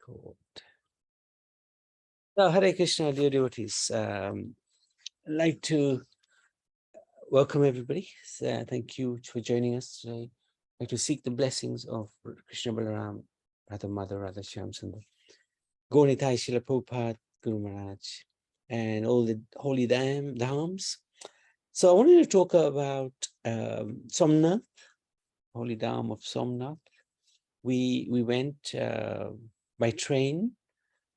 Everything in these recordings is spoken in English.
record. So, Hare Krishna, dear devotees. I'd like to welcome everybody. Thank you for joining us today. I'd like to seek the blessings of Krishna Balaram, Radha Mother, Radha Shyam Sundar, Gaunitai Srila Prabhupada, Guru Maharaj, and all the holy dhams. So I wanted to talk about Somnath, holy dham of Somnath. We went by train,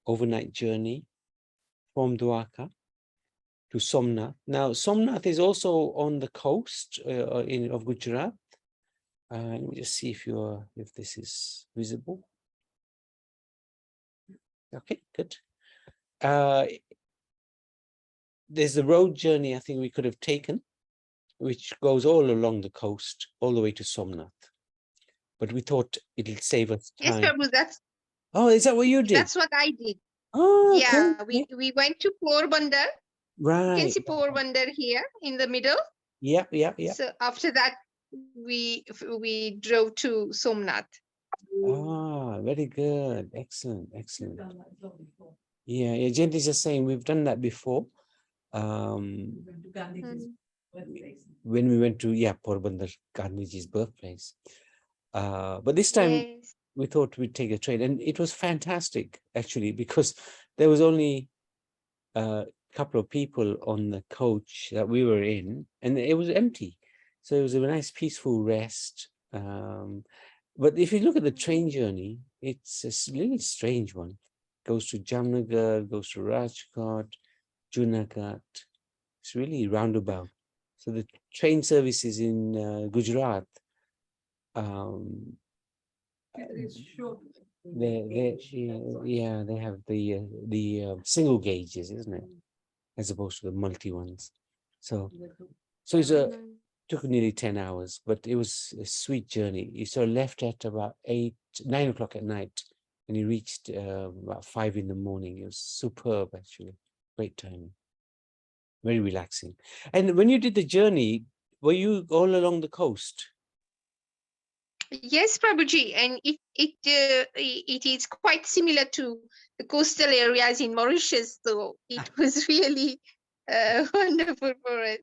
overnight journey from Dwarka to Somnath. Now, Somnath is also on the coast of Gujarat. Let me just see if this is visible. Okay, good. There's a road journey I think we could have taken, which goes all along the coast, all the way to Somnath. But we thought it'll save us time. Yes, Prabhu, that's. Oh, is that what you did? That's what I did. Oh, yeah, okay. we went to Porbandar. Right. You can see Porbandar here in the middle. Yep. So after that, we drove to Somnath. Ah, very good. Excellent. Yeah, Jayant is just saying we've done that before. When we went to Porbandar, Gandhiji's birthplace. But this time we thought we'd take a train, and it was fantastic actually, because there was only a couple of people on the coach that we were in, and it was empty. So it was a nice peaceful rest. But if you look at the train journey, it's a really strange one. Goes to Jamnagar, goes to Rajkot, Junagadh. It's really roundabout. So the train services in Gujarat, they have the single gauges, isn't it, as opposed to the multi ones. So it took nearly 10 hours, but it was a sweet journey. You sort of left at about 9 o'clock at night, and you reached about 5 in the morning. It was superb, actually. Great timing. Very relaxing. And when you did the journey, were you all along the coast? Yes, Prabhuji, and it is quite similar to the coastal areas in Mauritius, so it was really wonderful for us.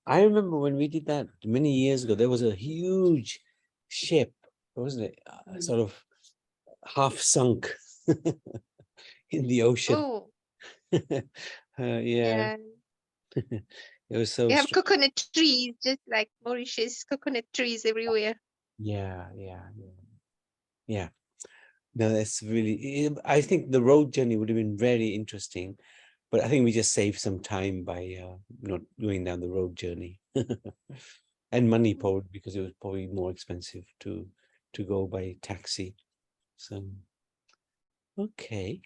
I remember when we did that many years ago, there was a huge ship, wasn't it? Sort of half sunk in the ocean. Oh, yeah. It was so. They have coconut trees, just like Mauritius, coconut trees everywhere. Yeah. No, that's really. I think the road journey would have been very interesting, but I think we just saved some time by not going down the road journey, and money probably, because it was probably more expensive to go by taxi. So, okay,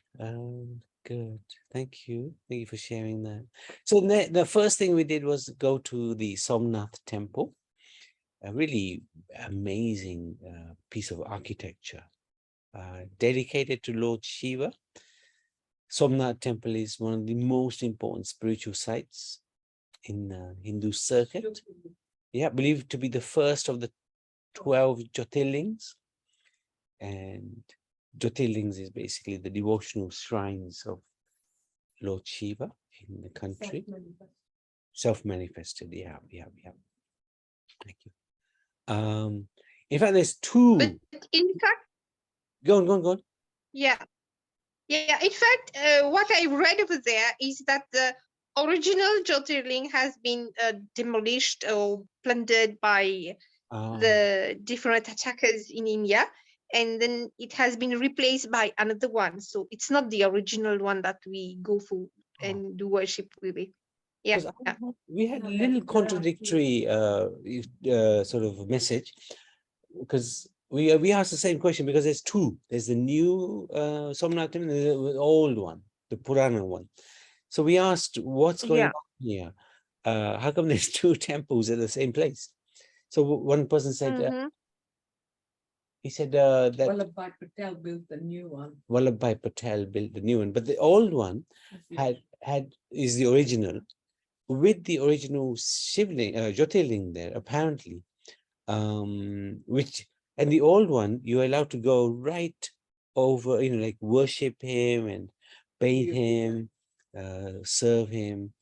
good. Thank you for sharing that. So the first thing we did was go to the Somnath Temple, a really amazing piece of architecture. Dedicated to Lord Shiva. Somnath Temple is one of the most important spiritual sites in the Hindu circuit. Yeah, believed to be the first of the 12 Jyotirlings. And Jyotirlings is basically the devotional shrines of Lord Shiva in the country. Self-manifested, yeah. Thank you. In fact, there's two. But in fact, Go on. Yeah. In fact, what I read over there is that the original Jyotirling has been demolished or plundered by the different attackers in India, and then it has been replaced by another one. So it's not the original one that we go for and do worship with it. Yeah. We had a little contradictory sort of message, because we asked the same question, because there's two. There's the new Somnath Temple and the old one, the Purana one. So we asked, what's going on here? How come there's two temples at the same place? So one person said, he said that Vallabhbhai Patel built the new one. Vallabhbhai Patel built the new one, but the old one is the original, with the original Shivaling, Jyotirling there, apparently, which And the old one, you're allowed to go right over, like worship him and bathe him, serve him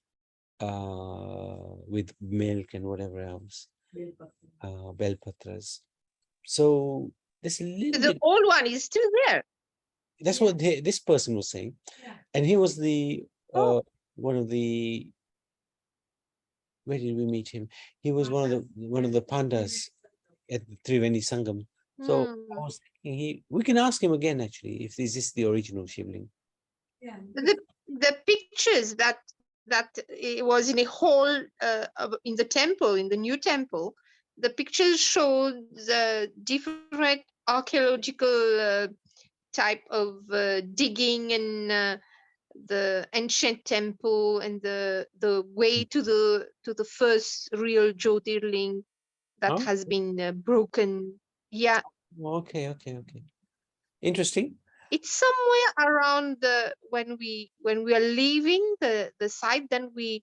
with milk and whatever else, bell patras. So there's a little The bit. old one is still there. That's what this person was saying, and he was the Oh. one of the. Where did we meet him? He was one of the pandas at the Triveni Sangam. So I was thinking we can ask him again actually if this is the original Shivling. Yeah. The pictures that it was in a hall in the temple, in the new temple, the pictures show the different archaeological type of digging and the ancient temple and the way to the first real Jyotirling that Oh, has been broken. Yeah, okay. Interesting. it's somewhere around the when we are leaving the site. Then we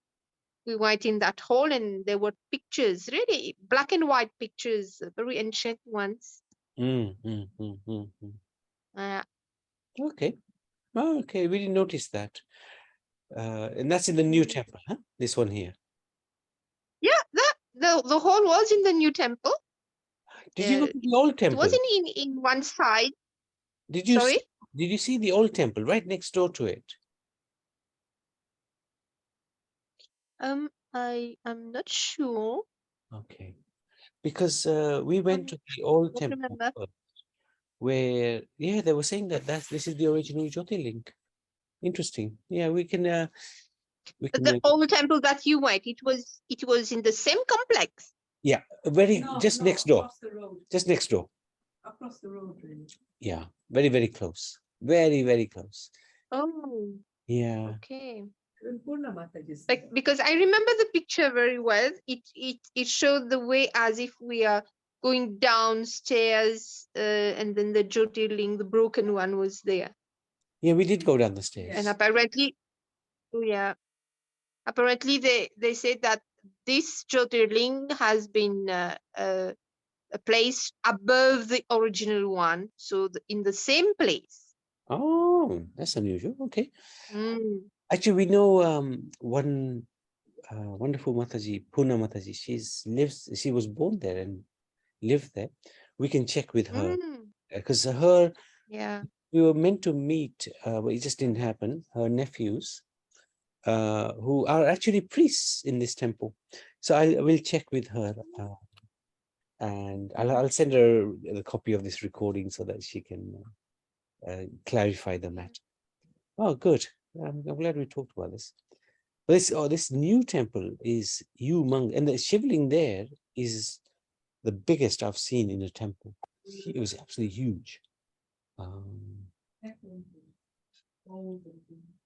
went in that hall and there were pictures, really black and white pictures, very ancient ones. Mm, mm, mm, mm, mm. Uh, Okay. Oh, okay, we didn't notice that. And that's in the new temple, huh? This one here. yeah, the hall was in the new temple. Did you go to the old It temple? wasn't in one side. Did you Sorry. did you see the old temple right next door to it? I'm not sure. Okay. Because we went to the I old don't temple remember. first, where this is the original Jyotirling. Interesting. Yeah, we can The old temple that you went, it was in the same complex. yeah, just next door. Across the road. Just next door. Across the road, really. Yeah, very, very close. Very, very close. Oh, Yeah. okay. In Purna Mataji's. Because I remember the picture very well. It showed the way as if we are going downstairs, and then the Jyotirling, the broken one, was there. Yeah, we did go down the And stairs. apparently, yeah, apparently they said that this Jyotirling has been placed above the original one, so in the same place. Oh, that's unusual. Okay. Mm. Actually, we know one wonderful Mataji, Puna Mataji. She was born there and lived there. We can check with her Mm. because Yeah. we were meant to meet, but it just didn't happen. Her nephews, who are actually priests in this temple. So I will check with her, and I'll send her the copy of this recording so that she can clarify the matter. Oh, good. I'm glad we talked about this. This new temple is humongous, and the shivling there is the biggest I've seen in a temple. It was absolutely huge.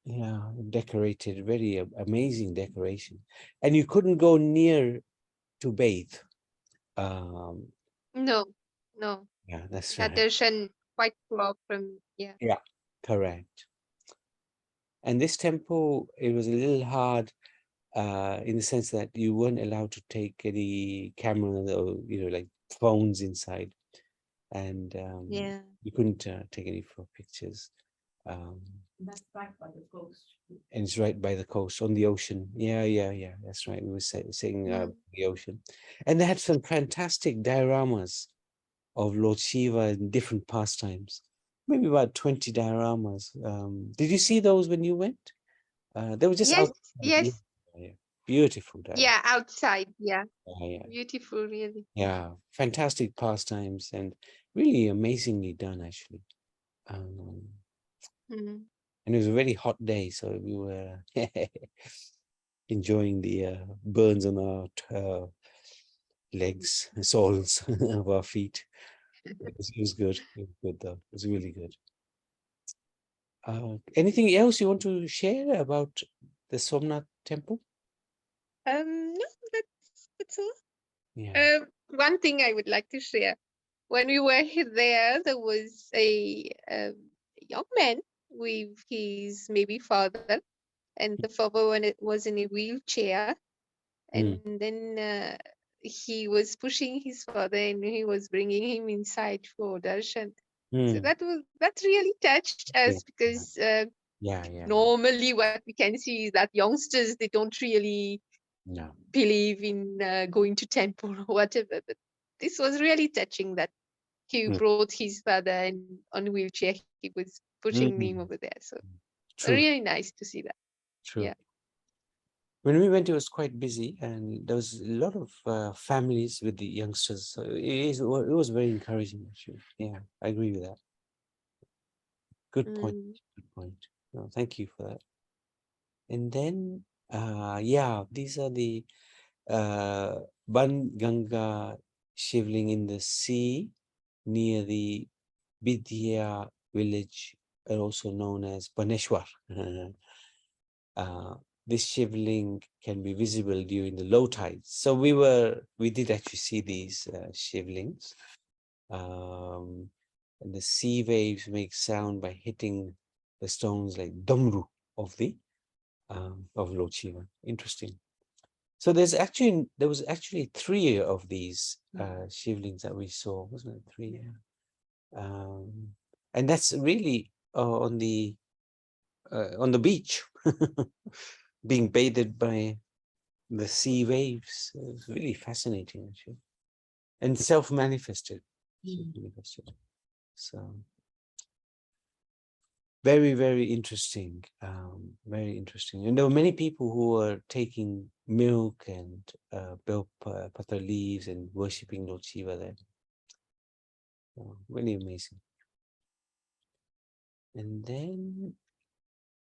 Yeah, decorated, very amazing decoration, and you couldn't go near to bathe. No, no. Yeah, that's That right. darshan quite far from, yeah. Yeah, correct. And this temple, it was a little hard in the sense that you weren't allowed to take any cameras or like phones inside, and Yeah. you couldn't take any pictures. That's right by the coast. And it's right by the coast on the ocean. Yeah. That's right. We were saying the ocean, and they had some fantastic dioramas of Lord Shiva in different pastimes. Maybe about 20 dioramas. Did you see those when you went? They were just Yes, out. yes. Yeah. Beautiful diorama. Yeah, outside. Yeah. Yeah. Beautiful, really. Yeah, fantastic pastimes and really amazingly done, actually. Um, Mm. and it was a very hot day, so we were enjoying the burns on our legs, soles of our feet. It was good. It was good, though. It was really good. Anything else you want to share about the Somnath Temple? No, that's all. Yeah. One thing I would like to share. When we were there was a young man with his maybe father, and the father was in a wheelchair, Mm. and then he was pushing his father and he was bringing him inside for darshan. So Mm. that really touched us Yeah, because yeah. normally what we can see is that youngsters, they don't really No. believe in going to temple or whatever. But this was really touching that he Mm. brought his father and on wheelchair. He was pushing him over Mm. there. So True, really nice to see that. true. Yeah. When we went, it was quite busy, and there was a lot of families with the youngsters. So it was very encouraging, actually. Yeah, I agree with that. Good point. Mm. Good point. No, thank you for that. And then, yeah, these are the Ban Ganga Shivling in the sea near the Bidya village, also known as Baneshwar. This Shivling can be visible during the low tides. So we did actually see these Shivlings. And the sea waves make sound by hitting the stones like Damru of Lord Shiva. Interesting. So there was actually 3 of these Shivlings that we saw, wasn't it? 3. Yeah. And that's really on the beach, being bathed by the sea waves. It's really fascinating, actually, and self-manifested. So very, very interesting. Very interesting. And there were many people who were taking milk and bell pepper leaves and worshipping Lord Shiva there. Really amazing. And then,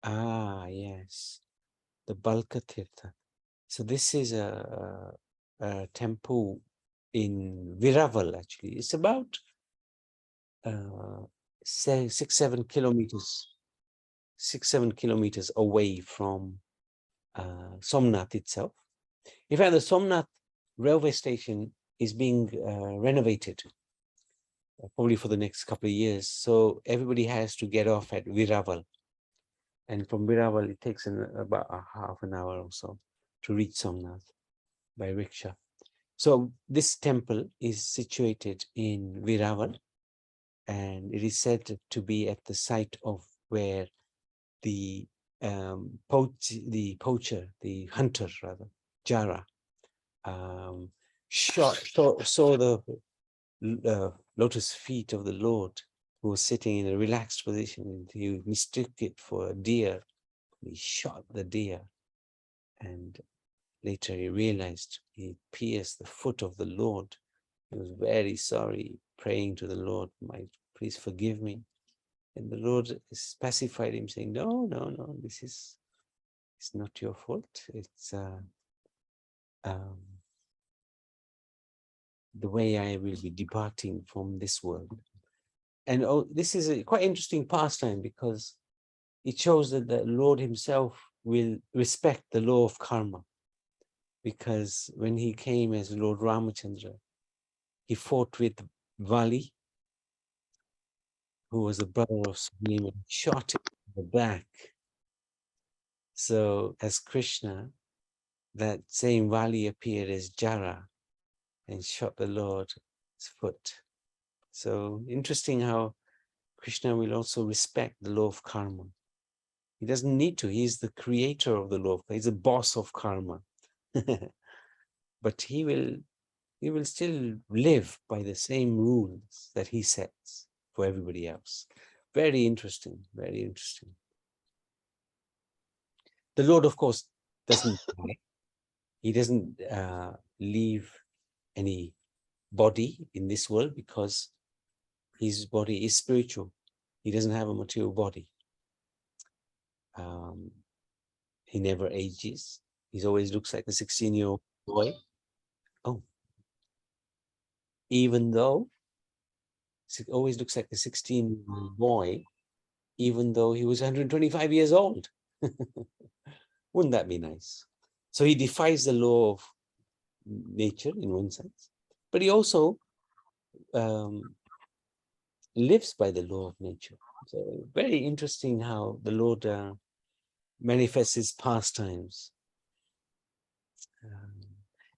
yes, the Balka Tirtha. So this is a temple in Viraval, actually. It's about 6-7 kilometers, 6-7 kilometers away from Somnath itself. In fact, the Somnath railway station is being renovated, probably for the next couple of years. So everybody has to get off at Viraval. And from Viraval, it takes about a half an hour or so to reach Somnath by rickshaw. So this temple is situated in Viraval, and it is said to be at the site of where the poacher, the hunter rather, Jara, saw the lotus feet of the Lord, who was sitting in a relaxed position, and he mistook it for a deer. He shot the deer, and later he realized he pierced the foot of the Lord. He was very sorry, praying to the Lord, please forgive me. And the Lord pacified him, saying, no, it's not your fault. It's the way I will be departing from this world. And this is a quite interesting pastime, because it shows that the Lord himself will respect the law of karma. Because when he came as Lord Ramachandra, he fought with Vali, who was the brother of Sublime, and shot him in the back. So as Krishna, that same Vali appeared as Jara and shot the Lord's foot. So interesting how Krishna will also respect the law of karma. He doesn't need to. He's the creator of the law of karma. He's the boss of karma. But he will still live by the same rules that he sets for everybody else. Very interesting, very interesting. The Lord, of course, doesn't die. He doesn't leave any body in this world, because his body is spiritual. He doesn't have a material body. He never ages. He always looks like a 16-year-old boy. Oh, even though he always looks like a 16-year-old boy, even though he was 125 years old. Wouldn't that be nice? So he defies the law of nature in one sense, but he also lives by the law of nature. So very interesting how the Lord manifests his pastimes.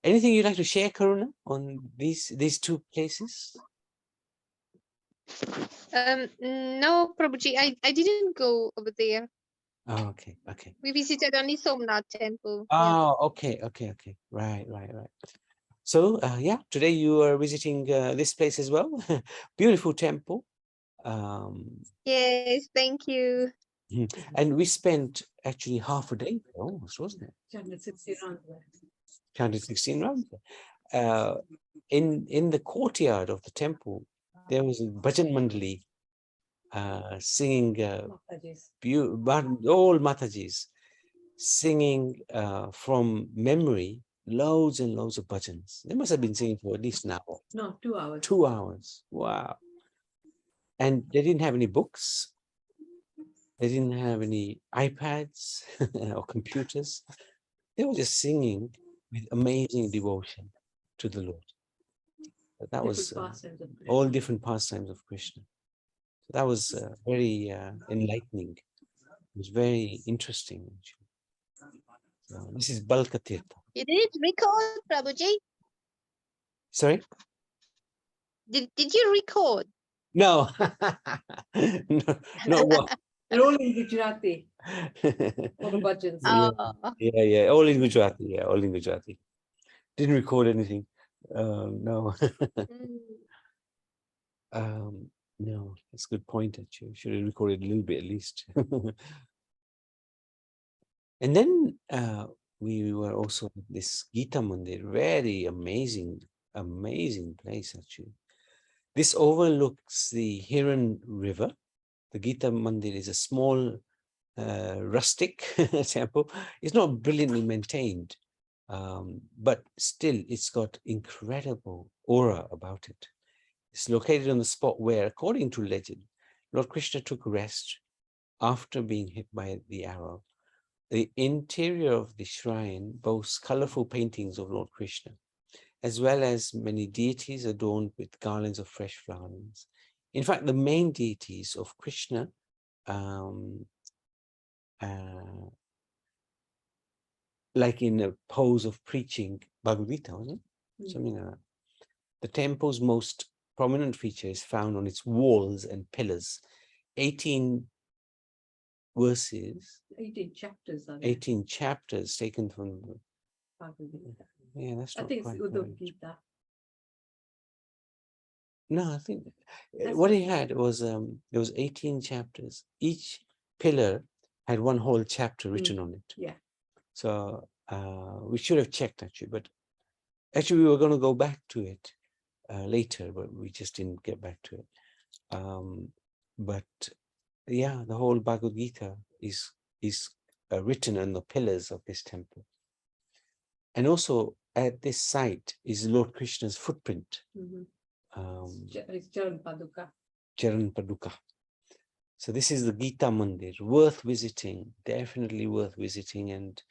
Anything you'd like to share, Karuna, on these two places? No, Prabhuji, I didn't go over there. Oh, okay, okay. We visited only Somnath Temple. Yeah. Oh, okay, okay, okay. Right. So, yeah, today you are visiting this place as well. Beautiful temple. Yes, thank you. And we spent actually half a day almost, wasn't it? 216 rounds. In the courtyard of the temple, there was a bhajan mandali singing all Matajis singing from memory loads and loads of bhajans. They must have been singing for at least an hour. No, 2 hours. 2 hours. Wow. And they didn't have any books. They didn't have any iPads or computers. They were just singing with amazing devotion to the Lord. That was all different pastimes of Krishna. So that was very enlightening. It was very interesting. Actually. So this is Balka Tirtha. You did record, Prabhuji? Sorry? Did you record? No. No, not what? They're all in Gujarati. All the bhajans. Oh. Yeah, all in Gujarati. Yeah, all in Gujarati. Didn't record anything. No. Mm. No, that's a good point. Actually, should have recorded a little bit at least. And then we were also at this Gita Mandir, very amazing place actually. This overlooks the Hiran River. The Gita Mandir is a small rustic temple. It's not brilliantly maintained, but still it's got incredible aura about it. It's located on the spot where, according to legend, Lord Krishna took rest after being hit by the arrow. The interior of the shrine boasts colorful paintings of Lord Krishna, as well as many deities adorned with garlands of fresh flowers. In fact, the main deities of Krishna like in a pose of preaching Bhagavad Gita, wasn't it? Something like that. The temple's most prominent feature is found on its walls and pillars. 18 verses. 18 chapters. 18 chapters taken from the Bhagavad Gita. Yeah, that's I not think it's quite Uddhav right. Gita. No, I think That's what what- he had was there was 18 chapters. Each pillar had one whole chapter written on it. Yeah. So we should have checked actually, but actually we were going to go back to it later, but we just didn't get back to it. But yeah, the whole Bhagavad Gita is written on the pillars of this temple. And also at this site is Lord Krishna's footprint. It's Charan Paduka. Charan Paduka. So this is the Gita Mandir, worth visiting, definitely worth visiting. And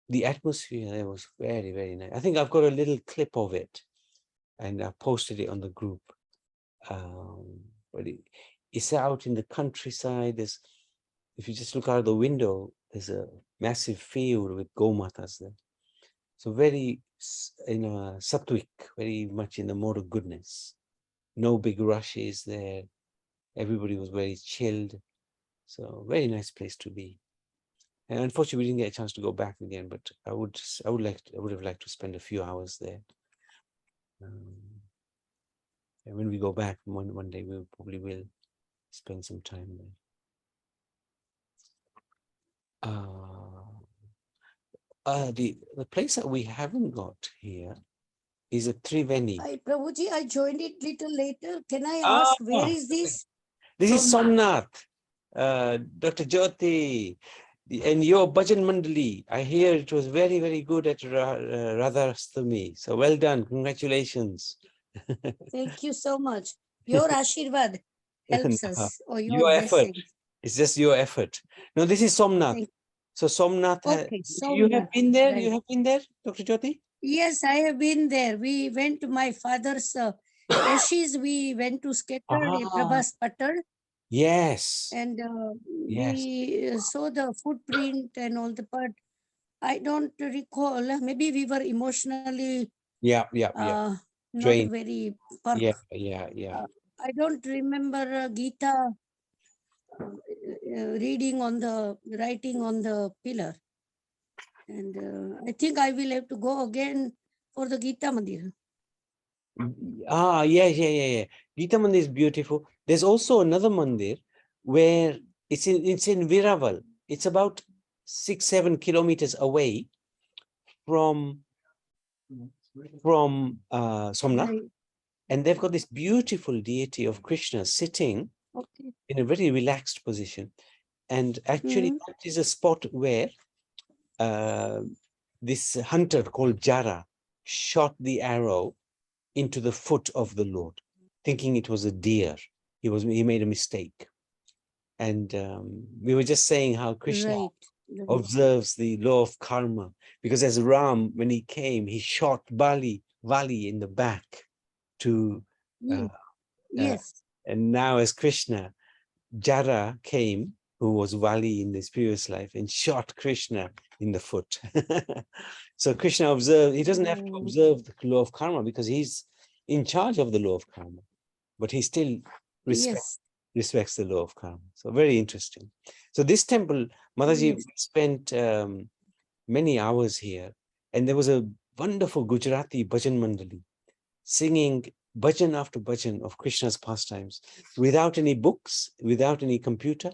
the atmosphere there was very, very nice. I think I've got a little clip of it and I posted it on the group. But it's out in the countryside. There's, if you just look out the window, there's a massive field with gomatas there. So very, sattvic, very much in the mode of goodness. No big rushes there. Everybody was very chilled. So very nice place to be. And unfortunately, we didn't get a chance to go back again. But I would have liked to spend a few hours there. And when we go back one day, we probably will spend some time there. The place that we haven't got here is a Triveni. Hi, Prabhuji, I joined it little later. Can I ask, where is this? This is Somnath, Dr. Jyoti, and your Bhajan Mandali. I hear it was very, very good at Radharastami. So well done. Congratulations. Thank you so much. Your Ashirvad helps No, us, or your effort. blessing. It's just your effort. No, this is Somnath. Thank- So Somnath, Okay, you have Somnath, been there? right. You have been there, Dr. Jyoti? Yes, I have been there. We went to my father's ashes. We went to scatter Prabhas Patal, Yes. and Yes. we saw the footprint and all the part. I don't recall. Maybe we were emotionally Yeah. not Drained. very Yeah. uh, I don't remember Gita reading on the writing on the pillar. And I think I will have to go again for the Gita Mandir. Yeah. Gita Mandir is beautiful. There's also another mandir where it's in Viraval. It's about 6-7 kilometers away from Somnath, Right. and they've got this beautiful deity of Krishna sitting Okay. in a very relaxed position. And actually, Mhm. that is a spot where this hunter called Jara shot the arrow into the foot of the Lord, thinking it was a deer. He made a mistake. And we were just saying how Krishna Right. observes the law of karma, because as Ram, when he came, he shot Vali in the back to, Yes. uh, Yes. and now as Krishna, Jara came, who was Vali in this previous life, and shot Krishna in the foot. So Krishna observed, he doesn't have to Oh, observe the law of karma because he's in charge of the law of karma, but he still yes. respects the law of karma. So very interesting. So this temple, Mataji, Yes. we spent many hours here, and there was a wonderful Gujarati bhajan mandali singing bhajan after bhajan of Krishna's pastimes without any books, without any computer,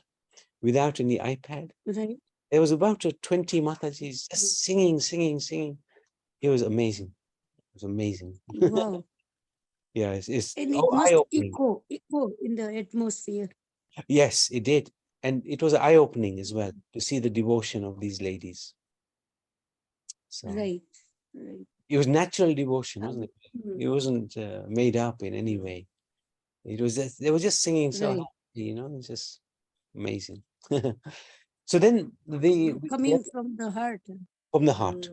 without any iPad. Right. There was about 20 Matajis just singing. It was amazing. It was amazing. Wow. Yeah, it's And it must eye-opening. echo in the atmosphere. Yes, it did. And it was eye-opening as well to see the devotion of these ladies. So Right. Right. it was natural devotion, wasn't it? Mm. It wasn't made up in any way. It was just, they were just singing so Right. happy, it's just amazing. So then Coming from the heart. from the heart.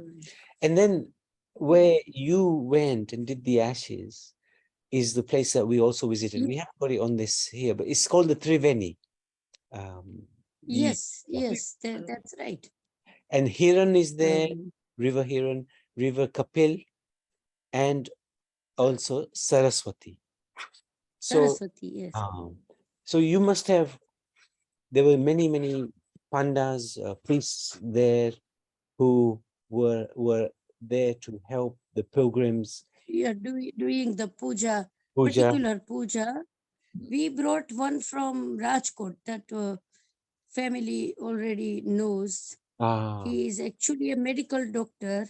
And then where you went and did the ashes is the place that we also visited. Ye- We haven't got it on this here, but it's called the Triveni. Yes. Yes. That's right. And Hiran is there, Um, River Hiran, River Kapil, and also Saraswati. So, Saraswati. Yes. so you must have, there were many pandas, priests there who were there to help the pilgrims. We are doing the puja, Puja. particular puja. We brought one from Rajkot that family already knows. Ah, He is actually a medical doctor,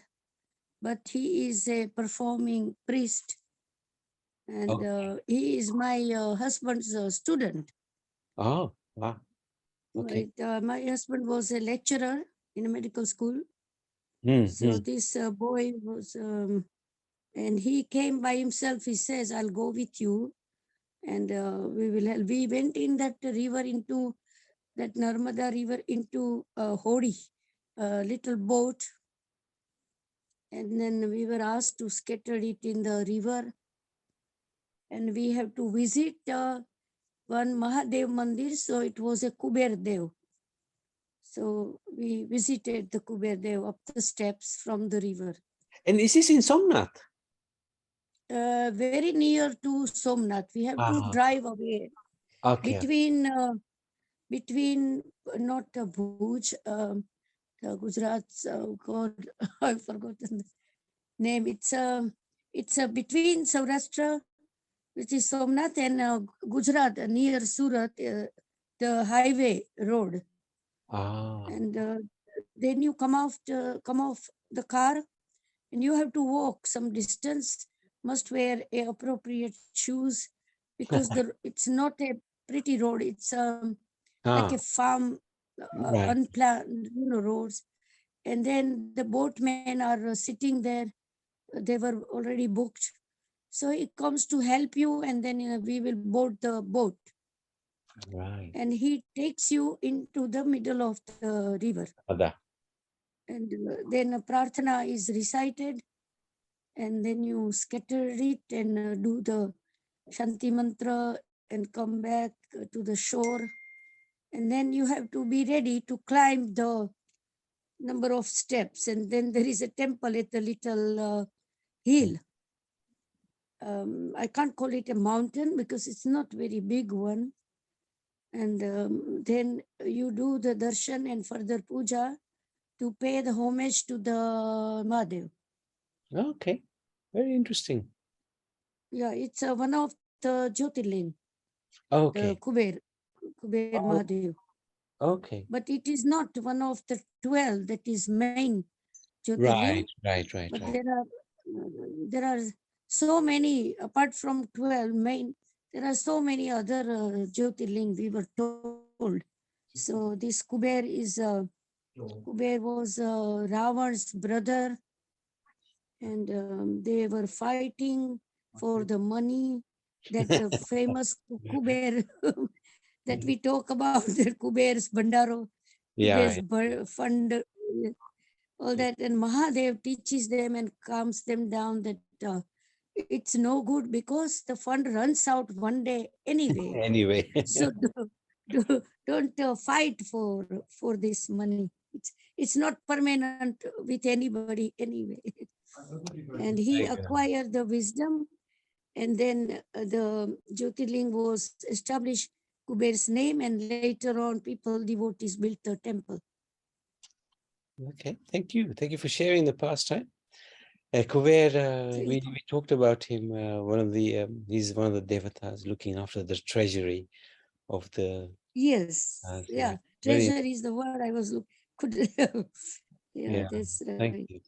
but he is a performing priest, and okay. he is my husband's student. Oh, wow. Okay. Right, my husband was a lecturer in a medical school. So Mm. this boy was, and he came by himself. He says, "I'll go with you, and we will help." We went in that river into that Narmada river into Hodi, a little boat, and then we were asked to scatter it in the river, and we have to visit one Mahadev Mandir. So it was a Kuber Dev. So we visited the Kuber Dev up the steps from the river. And is this in Somnath? Very near to Somnath. We have to Ah, drive away okay. between not Bhuj, Gujarat's God, I've forgotten the name. It's between Saurashtra, which is Somnath, and Gujarat near Surat, the highway road. Ah, And then you come off the car, and you have to walk some distance. Must wear appropriate shoes because it's not a pretty road. It's like ah, a farm, right. unplanned, roads. And then the boatmen are sitting there. They were already booked. So it comes to help you, and then we will board the boat. Right. And he takes you into the middle of the river. Ada. And then a prarthana is recited, and then you scatter it and do the Shanti mantra and come back to the shore. And then you have to be ready to climb number of steps, and then there is a temple at a little hill. I can't call it a mountain because it's not very big one. And then you do the darshan and further puja to pay the homage to the Mahadev. Okay, very interesting. Yeah, it's one of the Jyotirling, the Okay, Kuber oh, Mahadev. okay, But it is not one of the 12 that is main Jyotirling. right, right, But right. there are so many, apart from 12 main, there are so many other Jyotirling we were told. So this Kuber was Ravan's brother, and they were fighting for the money that the famous Kuber that we talk about, the Kuber's Bandaro, Yeah, Kuber's fund, all that. And Mahadev teaches them and calms them down that it's no good because the fund runs out one day anyway. anyway. So don't fight for this money. It's not permanent with anybody anyway. And he acquired the wisdom, and then the Jyotirling was established Kuber's name, and later on people, devotees built the temple. Okay, thank you. Thank you for sharing the pastime. Kuber, we talked about him. He's one of the devatas looking after the treasury of the. Yes, yeah. Very, Treasure is the word I was could. Yeah, that's thank right. you.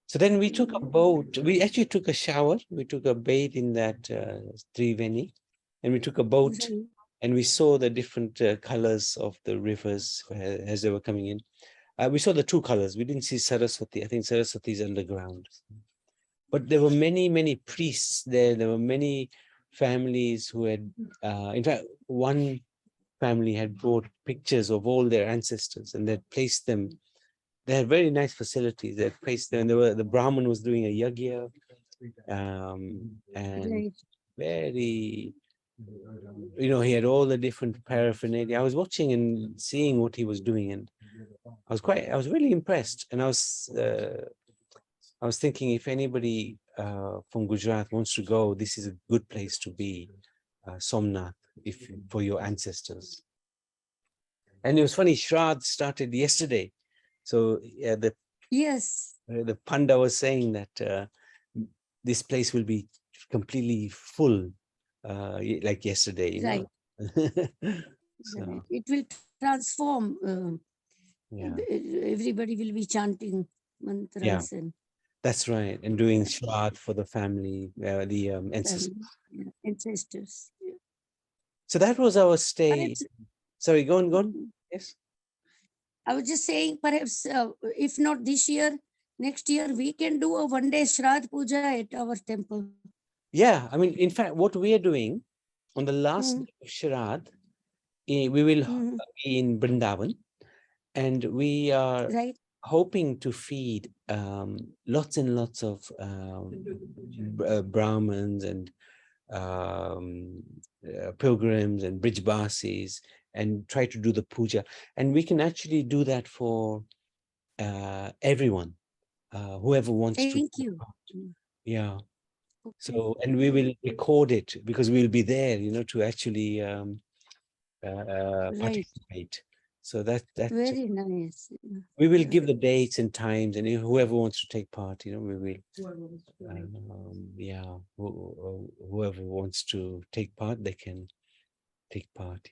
So then we took a boat. We actually took a shower. We took a bathe in that Triveni, and we took a boat, Right. and we saw the different colors of the rivers as they were coming in. We saw the two colors. We didn't see Saraswati. I think Saraswati is underground. But there were many, many priests there. There were many families who had, in fact, one family had brought pictures of all their ancestors and they'd placed them. They had very nice facilities. They'd placed them. The Brahmin was doing a yagya, and Right. very, he had all the different paraphernalia. I was watching and seeing what he was doing, and I was really impressed. And I was thinking, if anybody from Gujarat wants to go, this is a good place to be, Somnath, for your ancestors. And it was funny, Shraddh started yesterday. So Yes. the Panda was saying that this place will be completely full, like yesterday. Right. So, Right. It will transform. yeah. Everybody will be chanting mantras and That's right. And doing Shraddh for the family, the ancestors. ancestors. Yeah. So that was our stay. Sorry, go on. Yes. I was just saying, perhaps if not this year, next year we can do a one-day Shraddh Puja at our temple. Yeah, I mean, in fact, what we are doing on the last day of Shraddh, we will be in Vrindavan, and we are hoping to feed lots and lots of Brahmins and pilgrims and Brijbasis, and try to do the puja. And we can actually do that for everyone, whoever wants to. Thank you. Yeah. Okay. So, and we will record it because we'll be there, to actually participate. So that's very nice. we will give the dates and times, and whoever wants to take part, we will. Whoever wants to take part, they can take part.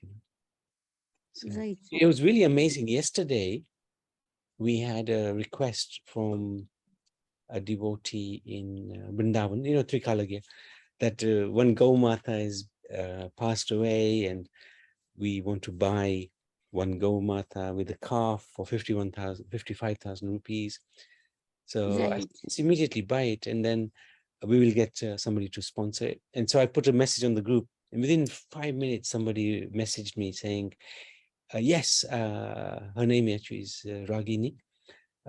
So Right. it was really amazing. Yesterday, we had a request from a devotee in Vrindavan, Trikalagya, that one Gaumata is passed away, and we want to buy one Gaumata with a calf for 55,000 rupees. So I just immediately buy it, and then we will get somebody to sponsor it. And so I put a message on the group, and within 5 minutes, somebody messaged me saying, yes, her name actually is Ragini.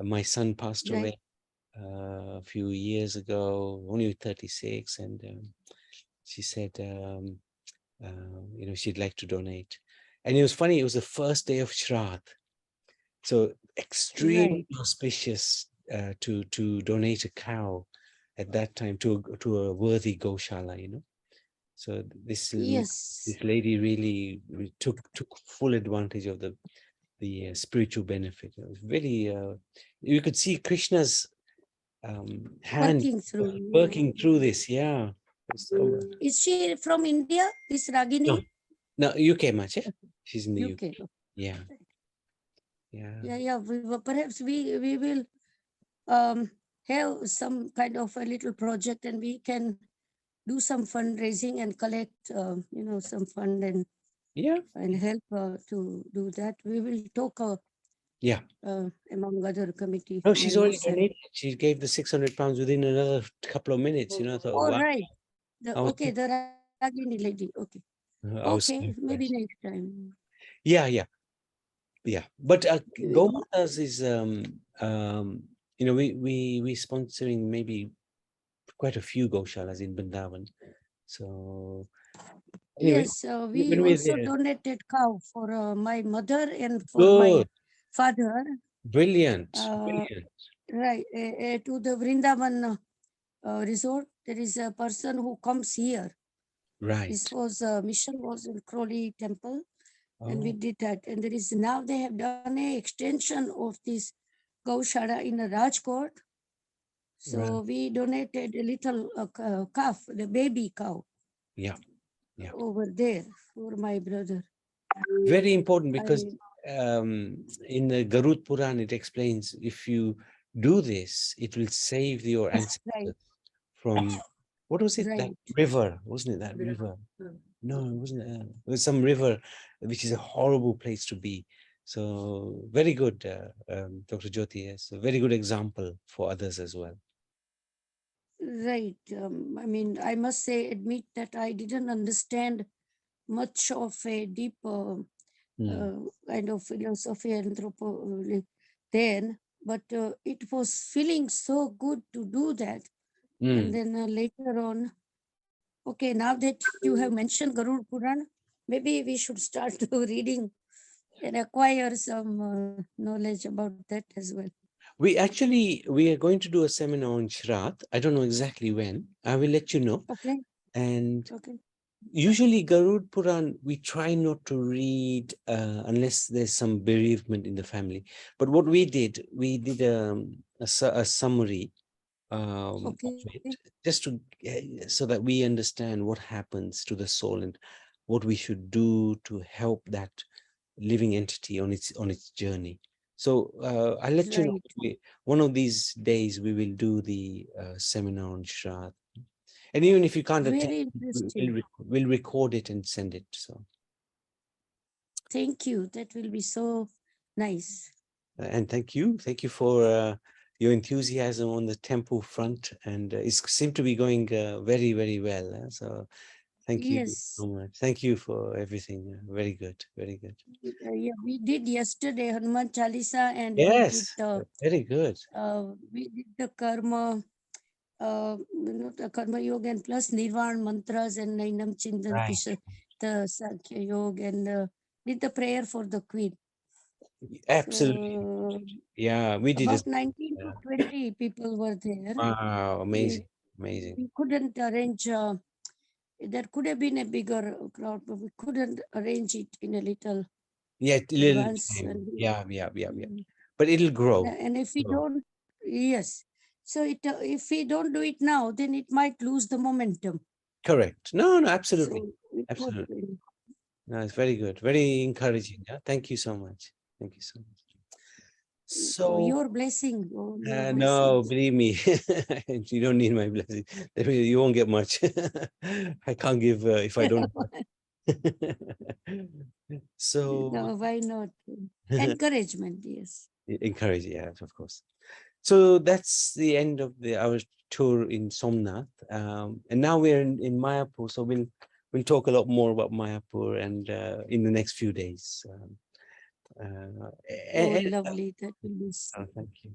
My son passed away a few years ago, only 36, and she said, she'd like to donate. And it was funny, it was the first day of Shraddh. So extremely auspicious to donate a cow at that time to a worthy Goshala, you know. So Yes. this lady really took full advantage of the spiritual benefit. It was very you could see Krishna's hand Working through. working through this. Yeah. So, Is she from India, this Ragini? no, UK much. Yeah? She's in the UK. UK. Yeah. Yeah. Yeah. Perhaps we will have some kind of a little project, and we can do some fundraising and collect, some fund Yeah. and help to do that. We will talk Yeah. among other committee No, she's already members. And, donated. She gave the 600 pounds within another couple of minutes. You know, I thought, oh, wow. right. I was, The Ragini lady. Okay. I was so Okay, maybe impressed. next time. Yeah. But We- Gomatas is we sponsoring maybe quite a few Goshalas in Vrindavan. So anyway, Yes, we when we're also there, donated cow for my mother and for my good, father. brilliant, Uh, brilliant. right, to the Vrindavan resort. There is a person who comes here. Right. This was mission was in Crowley Temple, and we Oh, did that. And there is now they have done a extension of this Gaushara in a Rajkot. So right. we donated a little calf, the baby cow, Yeah. over there for my brother. Very important because I, in the Garud Puran it explains if you do this, it will save your ancestors right, from what was it? That right. river, wasn't it? That river. No, it wasn't. It was some river, which is a horrible place to be. So very good, Dr. Jyoti. Yes, a very good example for others as well. Right. I mean, I must say, admit that I didn't understand much of a deep kind of philosophy, anthropology then, but it was feeling so good to do that. And then later on, okay, now that you have mentioned Garud Puran, maybe we should start to reading and acquire some knowledge about that as well. We are going to do a seminar on Shraddh. I don't know exactly when. I will let you know. Okay. And Okay. usually Garud Puran, we try not to read unless there's some bereavement in the family. But what we did a summary of Okay. it, just to so that we understand what happens to the soul and what we should do to help that living entity on its journey. So I'll let you know. Right. One of these days we will do the seminar on Shraddh. And even if you can't attend, Very interesting. we'll record it and send it. So, Thank you. That will be so nice. and thank you for your enthusiasm on the temple front, and it seemed to be going very, very well. So, thank you Yes. so much. Thank you for everything. Very good, very good. Yeah, we did yesterday Hanuman Chalisa, and Yes, very good. we did the karma, the karma yoga, and plus Nirvan mantras and Nainam Chindan Right. Pisha, the Sankhya yoga, and did the prayer for the queen. Absolutely. So Yeah, we did it. about 19 to 20 people were there. Wow, amazing, amazing. We couldn't arrange. There could have been a bigger crowd, but we couldn't arrange it in a little Yeah, little advance. time. And Yeah. But it'll grow. and if we grow. don't, yes. So if we don't do it now, then it might lose the momentum. Correct. No, absolutely. So it was Absolutely. No, it's very good. Very encouraging. Yeah. Thank you so much. Thank you so much. So, your blessing. Your no, blessings. believe me, you don't need my blessing. You won't get much. I can't give if I don't. So, No, why not? Encouragement, yes. encourage, yeah, of course. So that's the end of our tour in Somnath, and now we're in Mayapur. So we'll talk a lot more about Mayapur and in the next few days. Uh, Oh, and- lovely. That will be. thank you,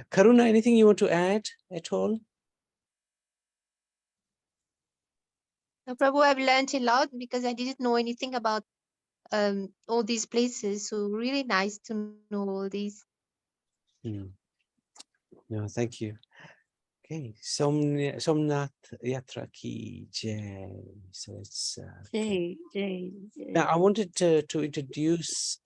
Karuna. Anything you want to add at all? So, Prabhu, I've learned a lot because I didn't know anything about all these places. So really nice to know all these. No, thank you. Okay, Somnath Yatra Ki Jai. So it's Jai, Jai, Jai. now I wanted to introduce